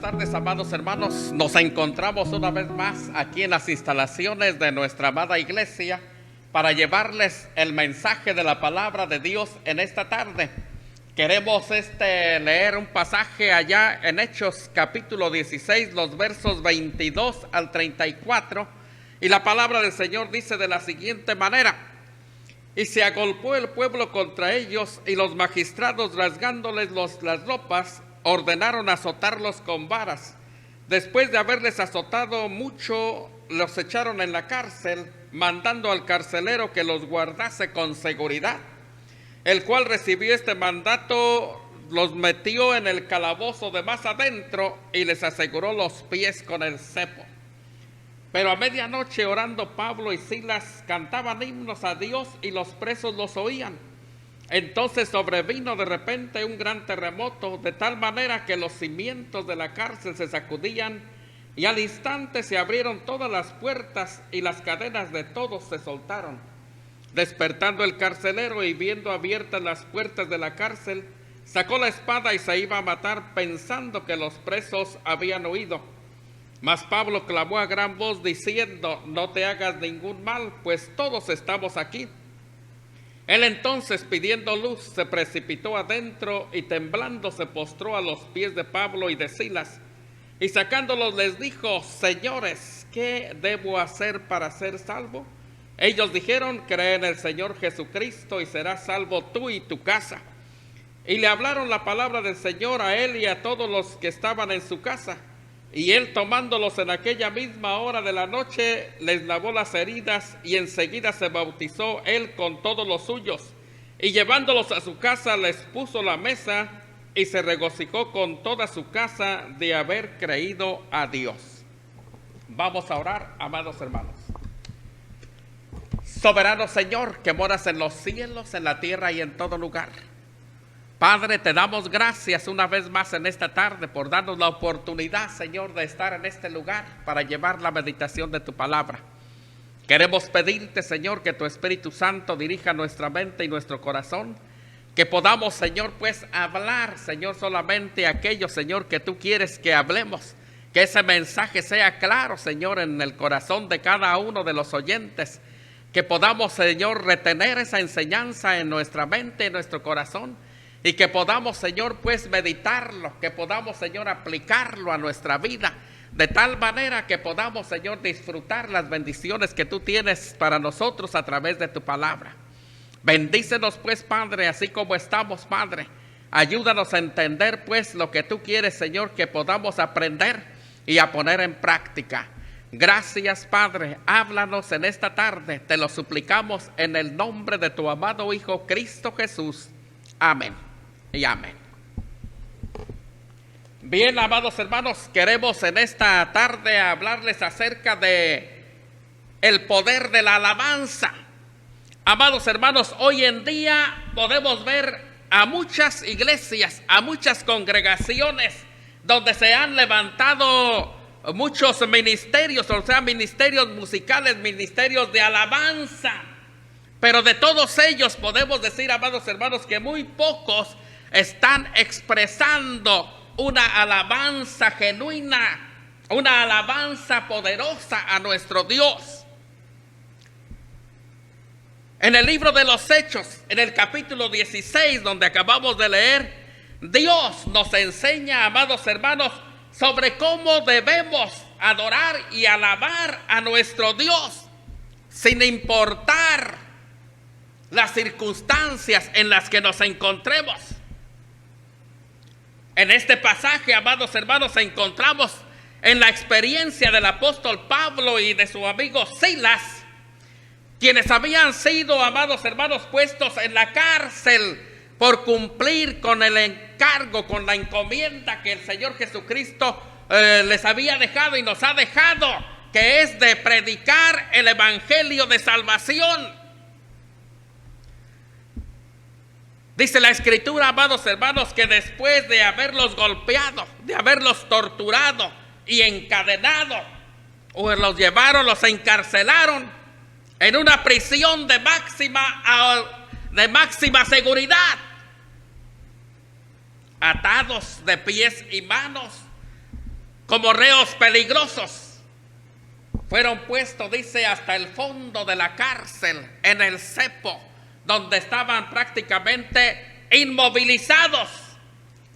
tardes, amados hermanos. Nos encontramos una vez más aquí en las instalaciones de nuestra amada iglesia para llevarles el mensaje de la palabra de Dios en esta tarde. Queremos leer un pasaje allá en Hechos capítulo 16, los versos 22 al 34, y la palabra del Señor dice de la siguiente manera: y se agolpó el pueblo contra ellos, y los magistrados, rasgándoles las ropas, ordenaron azotarlos con varas. Después de haberles azotado mucho, los echaron en la cárcel, mandando al carcelero que los guardase con seguridad. El cual recibió este mandato, los metió en el calabozo de más adentro y les aseguró los pies con el cepo. Pero a medianoche, orando Pablo y Silas, cantaban himnos a Dios y los presos los oían. Entonces sobrevino de repente un gran terremoto, de tal manera que los cimientos de la cárcel se sacudían, y al instante se abrieron todas las puertas y las cadenas de todos se soltaron. Despertando el carcelero y viendo abiertas las puertas de la cárcel, sacó la espada y se iba a matar, pensando que los presos habían huido. Mas Pablo clamó a gran voz diciendo: no te hagas ningún mal, pues todos estamos aquí. Él entonces, pidiendo luz, se precipitó adentro y temblando se postró a los pies de Pablo y de Silas, y sacándolos les dijo: señores, ¿qué debo hacer para ser salvo? Ellos dijeron: cree en el Señor Jesucristo y serás salvo tú y tu casa. Y le hablaron la palabra del Señor a él y a todos los que estaban en su casa. Y él, tomándolos en aquella misma hora de la noche, les lavó las heridas, y enseguida se bautizó él con todos los suyos. Y llevándolos a su casa, les puso la mesa, y se regocijó con toda su casa de haber creído a Dios. Vamos a orar, amados hermanos. Soberano Señor, que moras en los cielos, en la tierra y en todo lugar. Padre, te damos gracias una vez más en esta tarde por darnos la oportunidad, Señor, de estar en este lugar para llevar la meditación de tu palabra. Queremos pedirte, Señor, que tu Espíritu Santo dirija nuestra mente y nuestro corazón, que podamos, Señor, pues hablar, Señor, solamente aquello, Señor, que tú quieres que hablemos, que ese mensaje sea claro, Señor, en el corazón de cada uno de los oyentes, que podamos, Señor, retener esa enseñanza en nuestra mente, en nuestro corazón, y que podamos, Señor, pues meditarlo, que podamos, Señor, aplicarlo a nuestra vida, de tal manera que podamos, Señor, disfrutar las bendiciones que tú tienes para nosotros a través de tu palabra. Bendícenos, pues, Padre, así como estamos, Padre. Ayúdanos a entender, pues, lo que tú quieres, Señor, que podamos aprender y a poner en práctica. Gracias, Padre. Háblanos en esta tarde. Te lo suplicamos en el nombre de tu amado Hijo, Cristo Jesús. Amén y amén. Bien, amados hermanos, queremos en esta tarde hablarles acerca de el poder de la alabanza. Amados hermanos, hoy en día podemos ver a muchas iglesias, a muchas congregaciones donde se han levantado muchos ministerios, o sea, ministerios musicales, ministerios de alabanza. Pero de todos ellos podemos decir, amados hermanos, que muy pocos están expresando una alabanza genuina, una alabanza poderosa a nuestro Dios. En el libro de los Hechos, en el capítulo 16, donde acabamos de leer, Dios nos enseña, amados hermanos, sobre cómo debemos adorar y alabar a nuestro Dios, sin importar las circunstancias en las que nos encontremos. En este pasaje, amados hermanos, encontramos en la experiencia del apóstol Pablo y de su amigo Silas, quienes habían sido, amados hermanos, puestos en la cárcel por cumplir con el encargo, con la encomienda que el Señor Jesucristo les había dejado y nos ha dejado, que es de predicar el evangelio de salvación. Dice la Escritura, amados hermanos, que después de haberlos golpeado, de haberlos torturado y encadenado, o los llevaron, los encarcelaron en una prisión de máxima seguridad, atados de pies y manos, como reos peligrosos. Fueron puestos, dice, hasta el fondo de la cárcel, en el cepo, donde estaban prácticamente inmovilizados,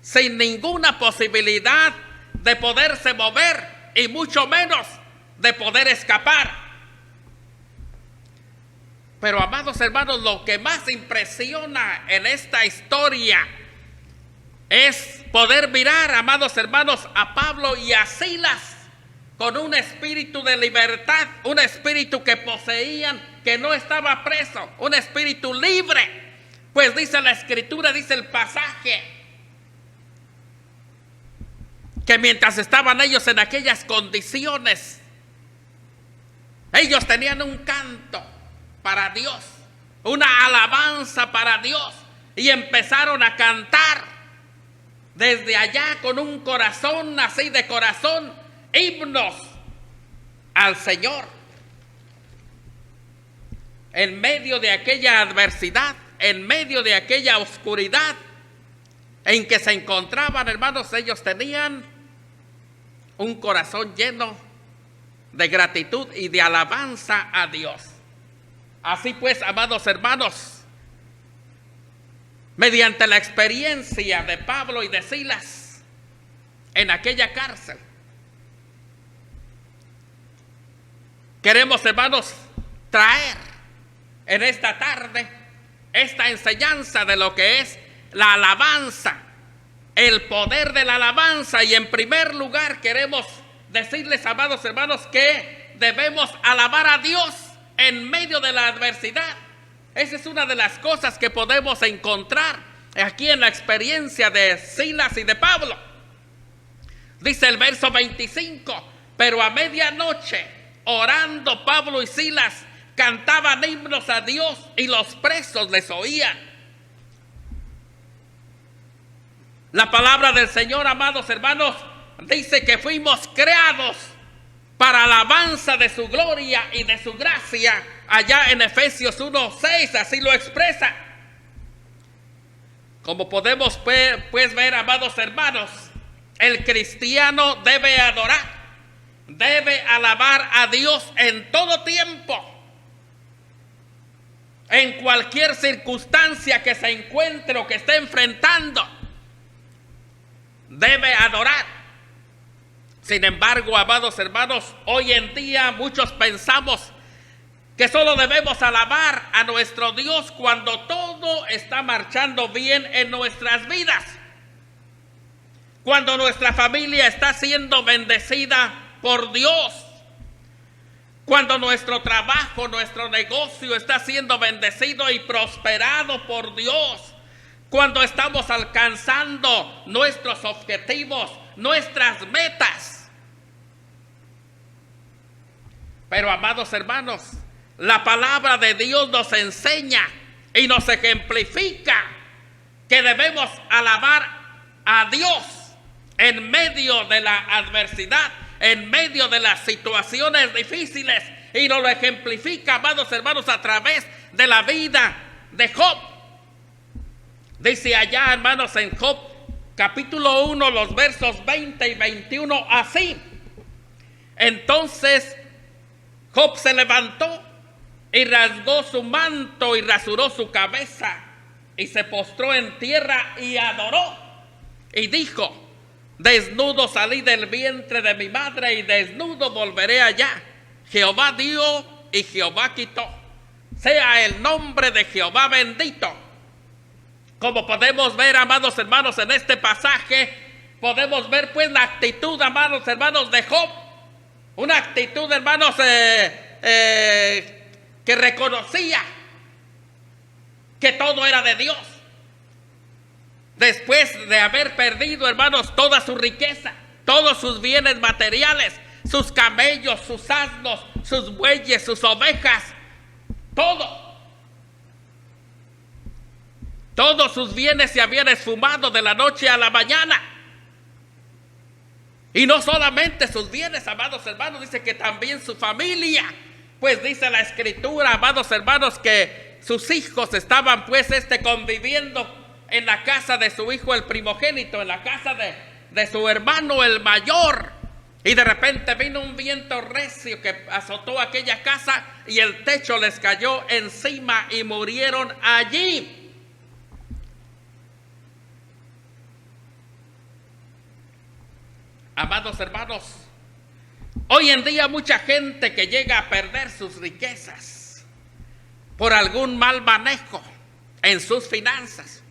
sin ninguna posibilidad de poderse mover y mucho menos de poder escapar. Pero, amados hermanos, lo que más impresiona en esta historia es poder mirar, amados hermanos, a Pablo y a Silas con un espíritu de libertad, un espíritu que poseían, que no estaba preso, un espíritu libre. Pues dice la Escritura, dice el pasaje, que mientras estaban ellos en aquellas condiciones, ellos tenían un canto para Dios, una alabanza para Dios, y empezaron a cantar desde allá con un corazón así de corazón, himnos al Señor. En medio de aquella adversidad, en medio de aquella oscuridad en que se encontraban, hermanos, ellos tenían un corazón lleno de gratitud y de alabanza a Dios. Así pues, amados hermanos, mediante la experiencia de Pablo y de Silas en aquella cárcel, queremos, hermanos, traer en esta tarde esta enseñanza de lo que es la alabanza, el poder de la alabanza. Y en primer lugar queremos decirles, amados hermanos, que debemos alabar a Dios en medio de la adversidad. Esa es una de las cosas que podemos encontrar aquí en la experiencia de Silas y de Pablo. Dice el verso 25, pero a medianoche, orando Pablo y Silas, cantaban himnos a Dios y los presos les oían. La palabra del Señor, amados hermanos, dice que fuimos creados para alabanza de su gloria y de su gracia. Allá en Efesios 1:6 así lo expresa. Como podemos pues ver, amados hermanos, el cristiano debe adorar, debe alabar a Dios en todo tiempo, en cualquier circunstancia que se encuentre o que esté enfrentando, debe adorar. Sin embargo, amados hermanos, hoy en día muchos pensamos que solo debemos alabar a nuestro Dios cuando todo está marchando bien en nuestras vidas, cuando nuestra familia está siendo bendecida por Dios, cuando nuestro trabajo, nuestro negocio está siendo bendecido y prosperado por Dios, cuando estamos alcanzando nuestros objetivos, nuestras metas. Pero, amados hermanos, la palabra de Dios nos enseña y nos ejemplifica que debemos alabar a Dios en medio de la adversidad, en medio de las situaciones difíciles, y nos lo ejemplifica, amados hermanos, a través de la vida de Job. Dice allá, hermanos, en Job capítulo 1, los versos 20 y 21, así: entonces Job se levantó y rasgó su manto y rasuró su cabeza y se postró en tierra y adoró y dijo: desnudo salí del vientre de mi madre y desnudo volveré allá. Jehová dio y Jehová quitó. Sea el nombre de Jehová bendito. Como podemos ver, amados hermanos, en este pasaje, podemos ver pues la actitud, amados hermanos, de Job. Una actitud, hermanos, que reconocía que todo era de Dios. Después de haber perdido, hermanos, toda su riqueza, todos sus bienes materiales, sus camellos, sus asnos, sus bueyes, sus ovejas, todos sus bienes se habían esfumado de la noche a la mañana. Y no solamente sus bienes, amados hermanos, dice que también su familia. Pues dice la Escritura, amados hermanos, que sus hijos estaban pues conviviendo en la casa de su hijo el primogénito, en la casa de su hermano el mayor. Y de repente vino un viento recio que azotó aquella casa y el techo les cayó encima y murieron allí. Amados hermanos, hoy en día mucha gente que llega a perder sus riquezas por algún mal manejo en sus finanzas.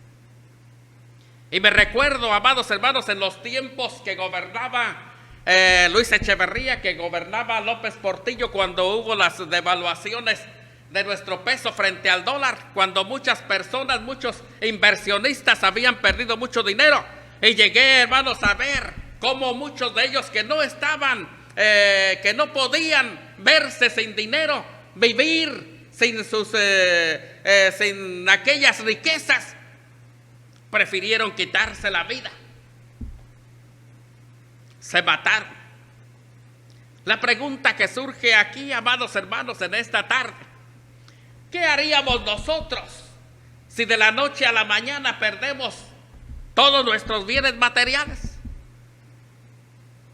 Y me recuerdo, amados hermanos, en los tiempos que gobernaba Luis Echeverría, que gobernaba López Portillo, cuando hubo las devaluaciones de nuestro peso frente al dólar, cuando muchas personas, muchos inversionistas habían perdido mucho dinero. Y llegué, hermanos, a ver cómo muchos de ellos que no estaban, que no podían verse sin dinero, vivir sin sin aquellas riquezas, prefirieron quitarse la vida. Se mataron. La pregunta que surge aquí, amados hermanos, en esta tarde: ¿qué haríamos nosotros si de la noche a la mañana perdemos todos nuestros bienes materiales?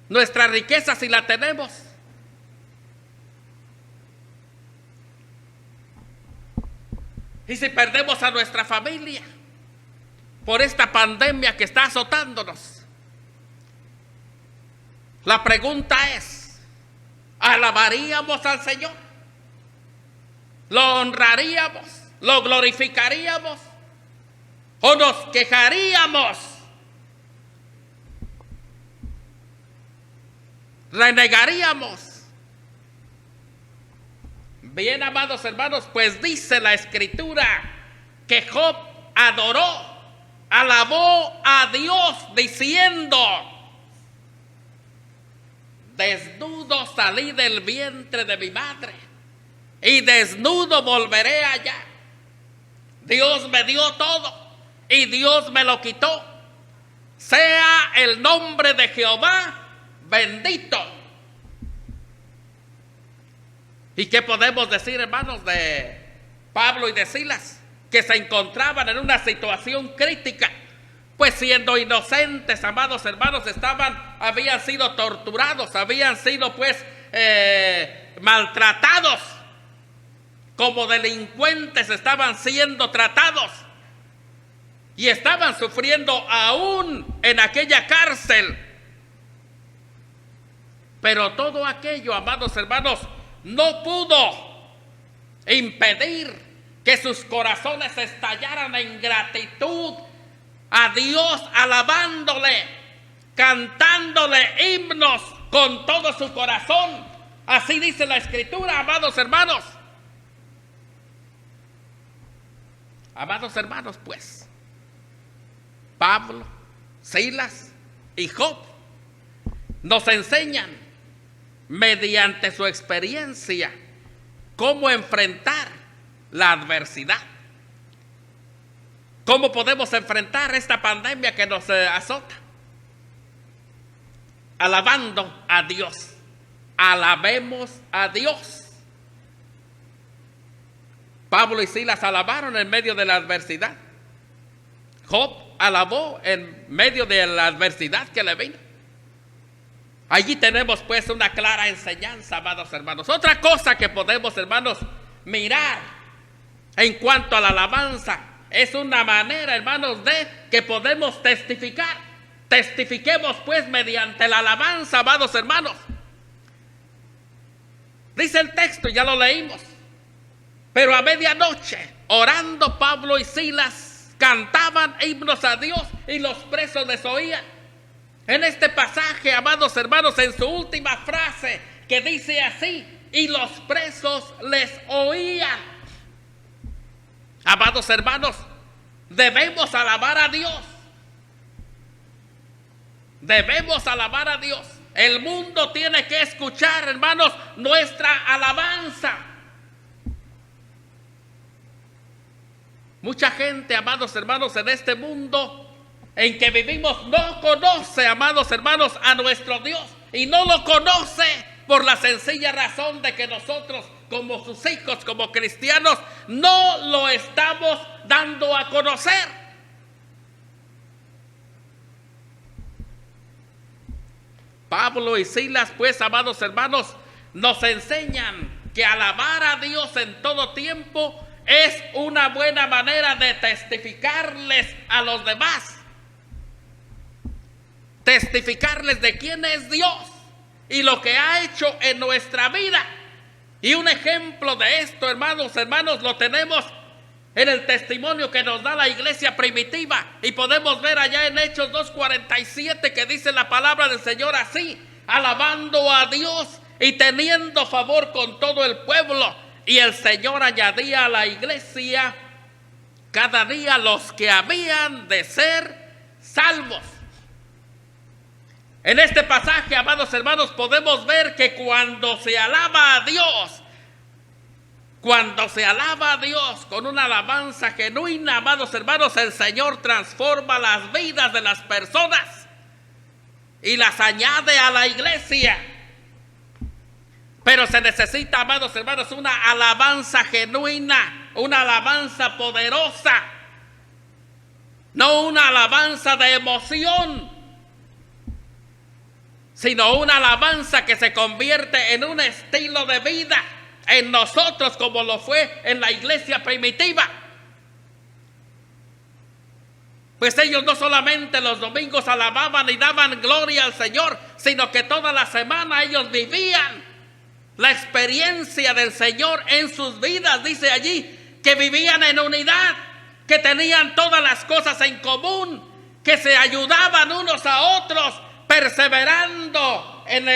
Nuestra riqueza, si la tenemos. Y si perdemos a nuestra familia por esta pandemia que está azotándonos. La pregunta es: ¿alabaríamos al Señor? ¿Lo honraríamos? ¿Lo glorificaríamos? ¿O nos quejaríamos? ¿Renegaríamos? Bien, amados hermanos, pues dice la Escritura que Job adoró, alabó a Dios diciendo: desnudo salí del vientre de mi madre y desnudo volveré allá. Dios me dio todo y Dios me lo quitó. Sea el nombre de Jehová bendito. ¿Y qué podemos decir, hermanos, de Pablo y de Silas, que se encontraban en una situación crítica? Pues siendo inocentes, amados hermanos, habían sido torturados, habían sido maltratados, como delincuentes estaban siendo tratados y estaban sufriendo aún en aquella cárcel. Pero todo aquello, amados hermanos, no pudo impedir que sus corazones estallaran en gratitud a Dios, alabándole, cantándole himnos con todo su corazón. Así dice la Escritura, amados hermanos. Amados hermanos, pues, Pablo, Silas y Job nos enseñan mediante su experiencia cómo enfrentar la adversidad. ¿Cómo podemos enfrentar esta pandemia que nos azota? Alabando a Dios. Alabemos a Dios. Pablo y Silas alabaron en medio de la adversidad. Job alabó en medio de la adversidad que le vino. Allí tenemos pues una clara enseñanza, amados hermanos. Otra cosa que podemos, hermanos, mirar en cuanto a la alabanza es una manera, hermanos, de que podemos testificar. Testifiquemos pues mediante la alabanza, amados hermanos. Dice el texto, ya lo leímos: pero a medianoche, orando Pablo y Silas, cantaban himnos a Dios y los presos les oían. En este pasaje, amados hermanos, en su última frase, que dice así: y los presos les oían. Amados hermanos, debemos alabar a Dios. Debemos alabar a Dios. El mundo tiene que escuchar, hermanos, nuestra alabanza. Mucha gente, amados hermanos, en este mundo en que vivimos no conoce, amados hermanos, a nuestro Dios. Y no lo conoce por la sencilla razón de que nosotros, como sus hijos, como cristianos, no lo estamos dando a conocer. Pablo y Silas, pues, amados hermanos, nos enseñan que alabar a Dios en todo tiempo es una buena manera de testificarles a los demás. Testificarles de quién es Dios y lo que ha hecho en nuestra vida. Y un ejemplo de esto, hermanos, lo tenemos en el testimonio que nos da la iglesia primitiva. Y podemos ver allá en Hechos 2:47 que dice la palabra del Señor así: alabando a Dios y teniendo favor con todo el pueblo. Y el Señor añadía a la iglesia cada día los que habían de ser salvos. En este pasaje, amados hermanos, podemos ver que cuando se alaba a Dios con una alabanza genuina, amados hermanos, el Señor transforma las vidas de las personas y las añade a la iglesia. Pero se necesita, amados hermanos, una alabanza genuina, una alabanza poderosa, no una alabanza de emoción, sino una alabanza que se convierte en un estilo de vida en nosotros, como lo fue en la iglesia primitiva. Pues ellos no solamente los domingos alababan y daban gloria al Señor, sino que toda la semana ellos vivían la experiencia del Señor en sus vidas. Dice allí que vivían en unidad, que tenían todas las cosas en común, que se ayudaban unos a otros, perseverando en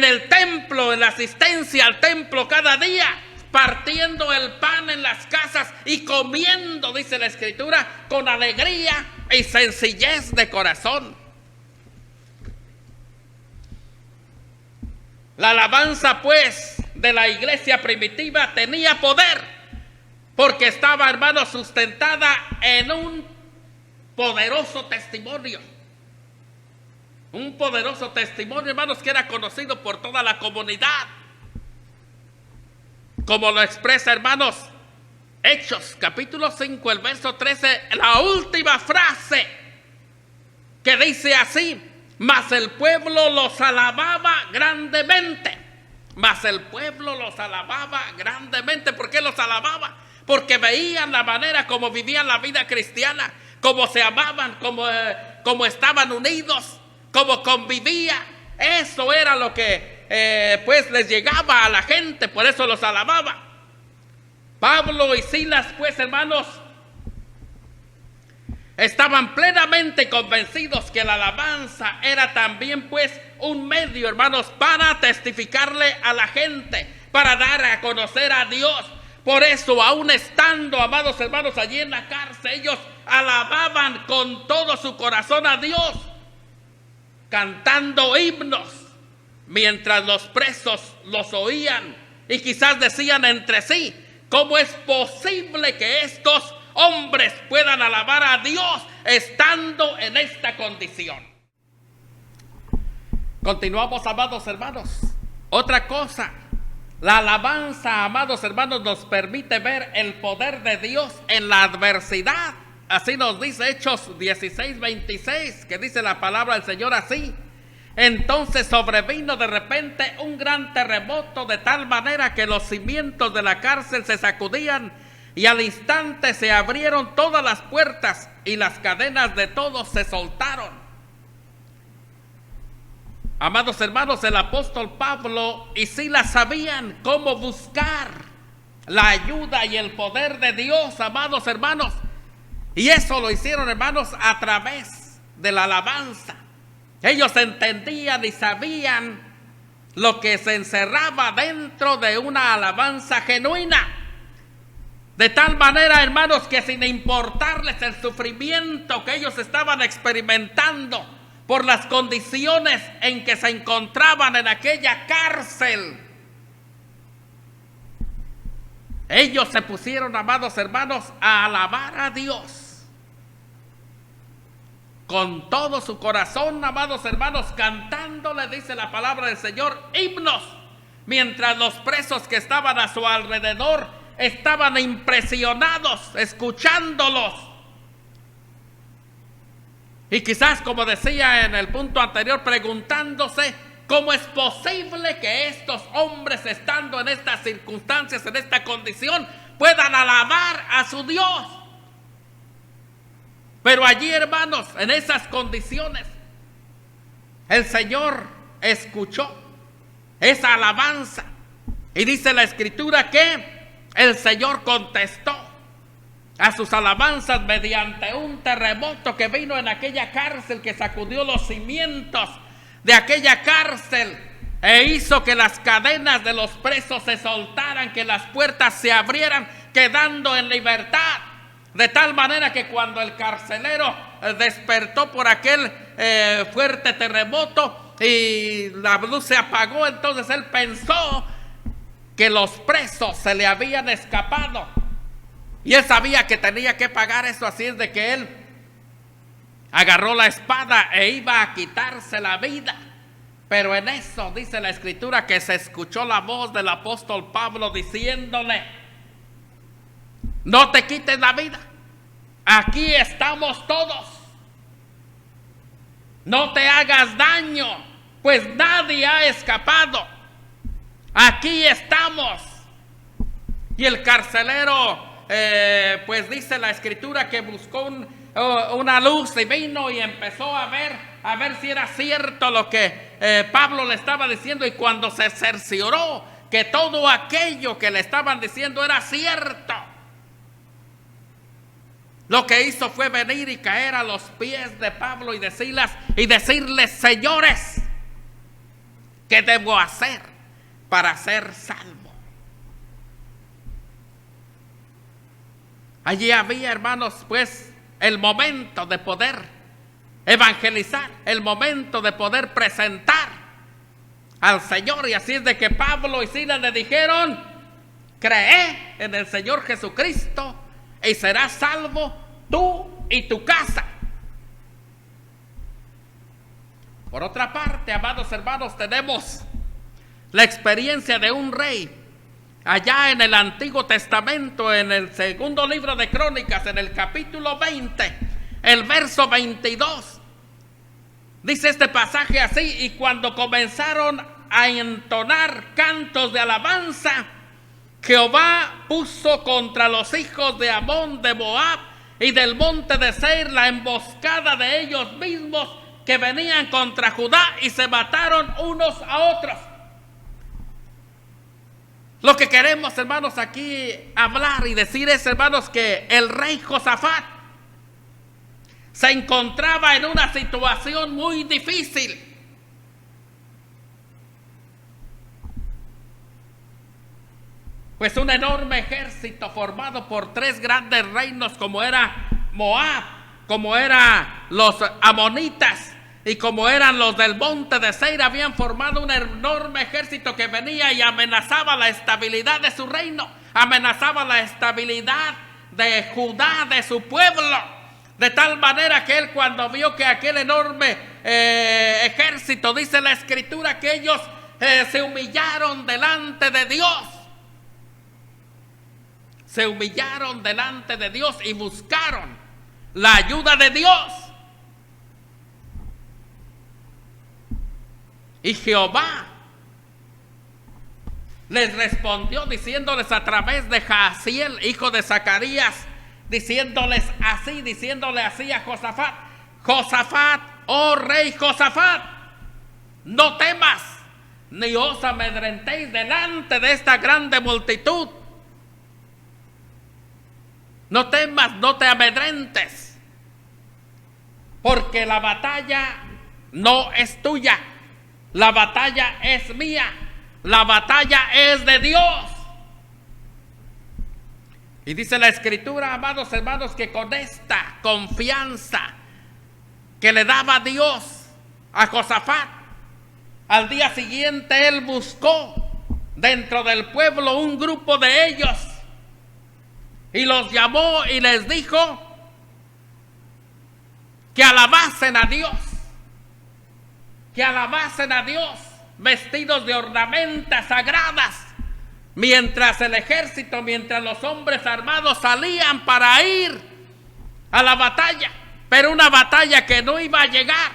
el templo, en la asistencia al templo cada día, partiendo el pan en las casas y comiendo, dice la Escritura, con alegría y sencillez de corazón. La alabanza, pues, de la iglesia primitiva tenía poder, porque estaba, hermanos, sustentada en un poderoso testimonio. Un poderoso testimonio, hermanos, que era conocido por toda la comunidad. Como lo expresa, hermanos, Hechos, capítulo 5, el verso 13, la última frase, que dice así: mas el pueblo los alababa grandemente. Mas el pueblo los alababa grandemente. ¿Por qué los alababa? Porque veían la manera como vivían la vida cristiana, cómo se amaban, cómo estaban unidos, cómo convivían. Eso era lo que pues les llegaba a la gente, por eso los alababa. Pablo y Silas, pues, hermanos, estaban plenamente convencidos que la alabanza era también, pues, un medio, hermanos, para testificarle a la gente, para dar a conocer a Dios. Por eso, aún estando, amados hermanos, allí en la cárcel, ellos alababan con todo su corazón a Dios, cantando himnos, mientras los presos los oían y quizás decían entre sí: ¿cómo es posible que estos hombres puedan alabar a Dios estando en esta condición? Continuamos, amados hermanos. Otra cosa, la alabanza, amados hermanos, nos permite ver el poder de Dios en la adversidad. Así nos dice Hechos 16:26, que dice la palabra del Señor así: entonces sobrevino de repente un gran terremoto, de tal manera que los cimientos de la cárcel se sacudían, y al instante se abrieron todas las puertas y las cadenas de todos se soltaron. Amados hermanos, el apóstol Pablo y Silas sabían cómo buscar la ayuda y el poder de Dios, amados hermanos. Y eso lo hicieron, hermanos, a través de la alabanza. Ellos entendían y sabían lo que se encerraba dentro de una alabanza genuina. De tal manera, hermanos, que sin importarles el sufrimiento que ellos estaban experimentando por las condiciones en que se encontraban en aquella cárcel, ellos se pusieron, amados hermanos, a alabar a Dios con todo su corazón, amados hermanos, cantándole, dice la palabra del Señor, himnos, mientras los presos que estaban a su alrededor estaban impresionados escuchándolos. Y quizás, como decía en el punto anterior, preguntándose cómo es posible que estos hombres, estando en estas circunstancias, en esta condición, puedan alabar a su Dios. Pero allí, hermanos, en esas condiciones, el Señor escuchó esa alabanza. Y dice la Escritura que el Señor contestó a sus alabanzas mediante un terremoto que vino en aquella cárcel, que sacudió los cimientos de aquella cárcel e hizo que las cadenas de los presos se soltaran, que las puertas se abrieran, quedando en libertad. De tal manera que cuando el carcelero despertó por aquel fuerte terremoto y la luz se apagó, entonces él pensó que los presos se le habían escapado. Y él sabía que tenía que pagar eso, así es de que él agarró la espada e iba a quitarse la vida. Pero en eso dice la Escritura que se escuchó la voz del apóstol Pablo diciéndole: no te quites la vida, aquí estamos todos, no te hagas daño, pues nadie ha escapado, aquí estamos. Y el carcelero, pues dice la Escritura que buscó una luz y vino y empezó a ver si era cierto lo que Pablo le estaba diciendo. Y cuando se cercioró que todo aquello que le estaban diciendo era cierto, lo que hizo fue venir y caer a los pies de Pablo y de Silas y decirles: señores, ¿qué debo hacer para ser salvo? Allí había, hermanos, pues el momento de poder evangelizar, el momento de poder presentar al Señor. Y así es de que Pablo y Silas le dijeron: cree en el Señor Jesucristo y serás salvo tú y tu casa. Por otra parte, amados hermanos, tenemos la experiencia de un rey allá en el Antiguo Testamento, en el segundo libro de Crónicas, en el capítulo 20, el verso 22. Dice este pasaje así: y cuando comenzaron a entonar cantos de alabanza, Jehová puso contra los hijos de Amón, de Moab y del monte de Seir la emboscada de ellos mismos, que venían contra Judá, y se mataron unos a otros. Lo que queremos, hermanos, aquí hablar y decir es, hermanos, que el rey Josafat se encontraba en una situación muy difícil. Pues un enorme ejército formado por tres grandes reinos, como era Moab, como eran los amonitas y como eran los del monte de Seir, habían formado un enorme ejército que venía y amenazaba la estabilidad de su reino, amenazaba la estabilidad de Judá, de su pueblo. De tal manera que él, cuando vio que aquel enorme ejército, dice la Escritura que ellos se humillaron delante de Dios. Se humillaron delante de Dios y buscaron la ayuda de Dios. Y Jehová les respondió diciéndoles a través de Jaasiel, hijo de Zacarías, diciéndole así a Josafat: Josafat, oh rey Josafat, no temas ni os amedrentéis delante de esta grande multitud. No temas, no te amedrentes, porque la batalla no es tuya, la batalla es mía, la batalla es de Dios. Y dice la Escritura, amados hermanos, que con esta confianza que le daba Dios a Josafat, al día siguiente él buscó dentro del pueblo un grupo de ellos y los llamó y les dijo que alabasen a Dios, vestidos de ornamentas sagradas, mientras el ejército, mientras los hombres armados salían para ir a la batalla. pero una batalla que no iba a llegar,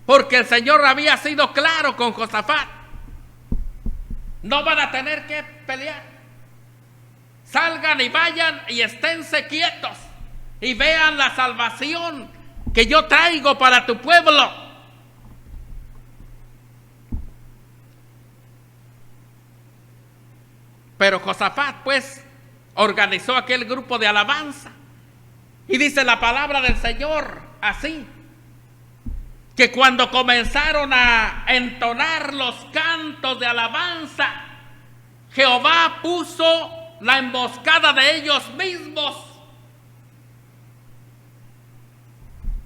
porque el Señor había sido claro con Josafat: no van a tener que pelear, salgan y vayan y esténse quietos y vean la salvación que yo traigo para tu pueblo. Pero Josafat pues organizó aquel grupo de alabanza, y dice la palabra del Señor así, que cuando comenzaron a entonar los cantos de alabanza, Jehová puso la emboscada de ellos mismos,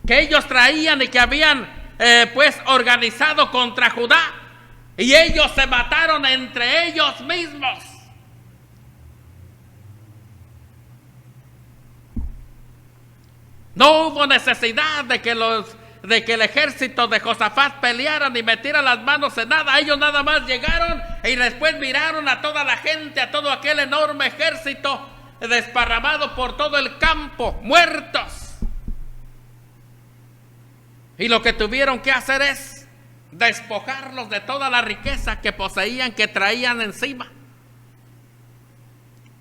que ellos traían y que habían pues organizado contra Judá, y ellos se mataron entre ellos mismos. No hubo necesidad de que el ejército de Josafat pelearan y metieran las manos en nada. Ellos nada más llegaron y después miraron a toda la gente, a todo aquel enorme ejército desparramado por todo el campo, muertos. Y lo que tuvieron que hacer es despojarlos de toda la riqueza que poseían, que traían encima.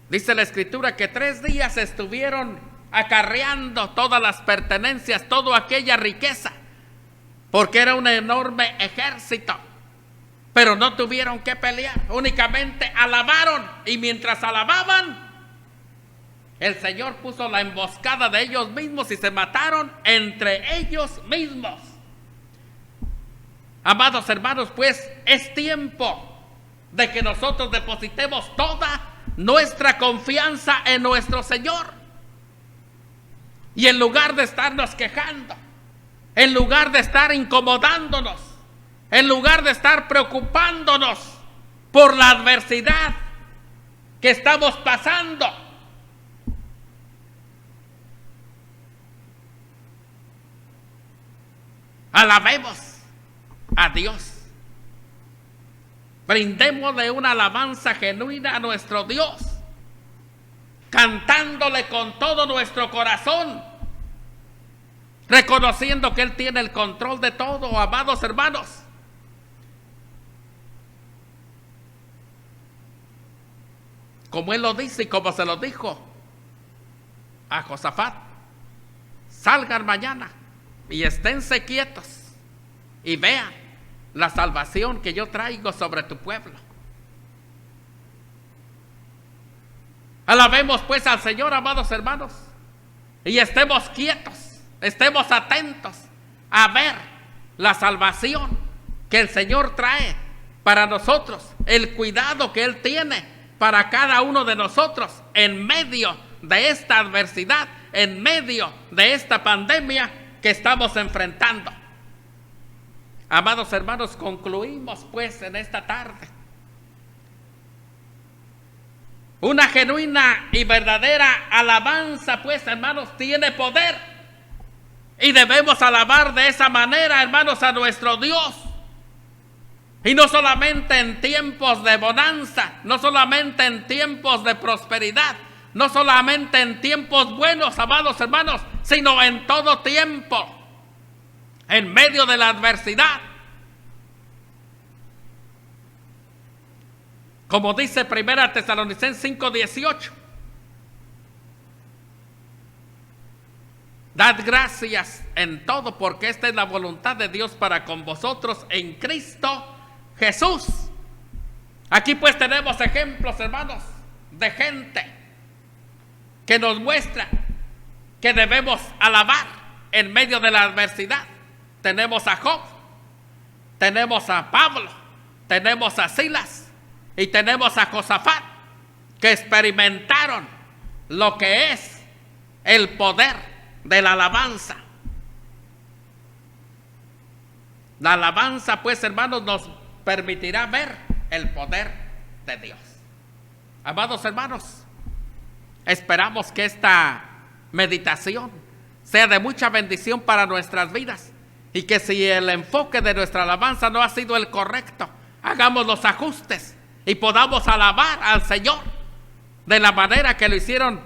Dice la Escritura que 3 días estuvieron acarreando todas las pertenencias, toda aquella riqueza, porque era un enorme ejército. Pero no tuvieron que pelear, únicamente alabaron, y mientras alababan, el Señor puso la emboscada de ellos mismos y se mataron entre ellos mismos. Amados hermanos, pues es tiempo de que nosotros depositemos toda nuestra confianza en nuestro Señor. Y en lugar de estarnos quejando, en lugar de estar incomodándonos, en lugar de estar preocupándonos por la adversidad que estamos pasando, alabemos a Dios. Brindémosle una alabanza genuina a nuestro Dios, cantándole con todo nuestro corazón, reconociendo que Él tiene el control de todo, amados hermanos. Como Él lo dice y como se lo dijo a Josafat: salgan mañana y esténse quietos y vean la salvación que yo traigo sobre tu pueblo. Alabemos pues al Señor, amados hermanos, y estemos quietos, estemos atentos a ver la salvación que el Señor trae para nosotros, el cuidado que Él tiene para cada uno de nosotros en medio de esta adversidad, en medio de esta pandemia que estamos enfrentando. Amados hermanos, concluimos pues en esta tarde. Una genuina y verdadera alabanza, pues, hermanos, tiene poder. Y debemos alabar de esa manera, hermanos, a nuestro Dios. Y no solamente en tiempos de bonanza, no solamente en tiempos de prosperidad, no solamente en tiempos buenos, amados hermanos, sino en todo tiempo, en medio de la adversidad. Como dice 1 Tesalonicenses 5:18, dad gracias en todo, porque esta es la voluntad de Dios para con vosotros en Cristo Jesús. Aquí pues tenemos ejemplos, hermanos, de gente que nos muestra que debemos alabar en medio de la adversidad. Tenemos a Job, tenemos a Pablo, tenemos a Silas y tenemos a Josafat, que experimentaron lo que es el poder de la alabanza. La alabanza, pues, hermanos, nos permitirá ver el poder de Dios. Amados hermanos, esperamos que esta meditación sea de mucha bendición para nuestras vidas, y que si el enfoque de nuestra alabanza no ha sido el correcto, hagamos los ajustes y podamos alabar al Señor de la manera que lo hicieron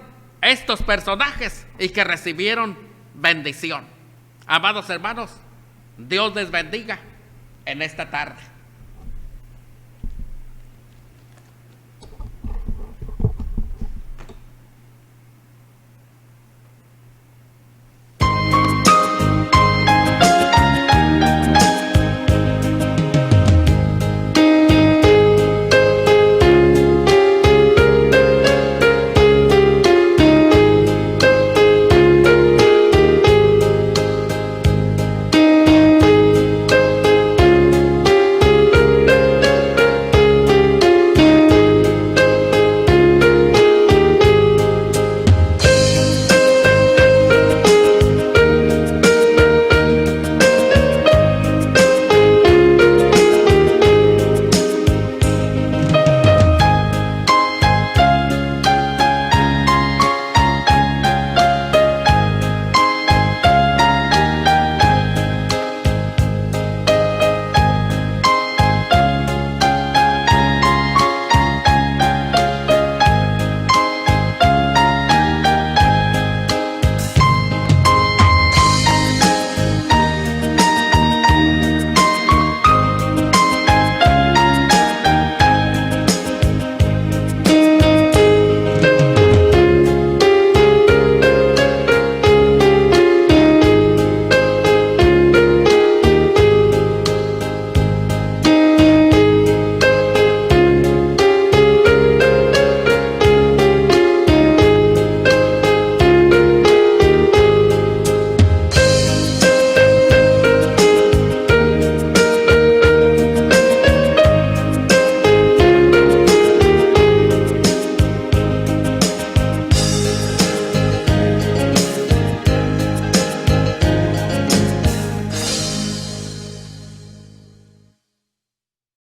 estos personajes y que recibieron bendición. Amados hermanos, Dios les bendiga en esta tarde.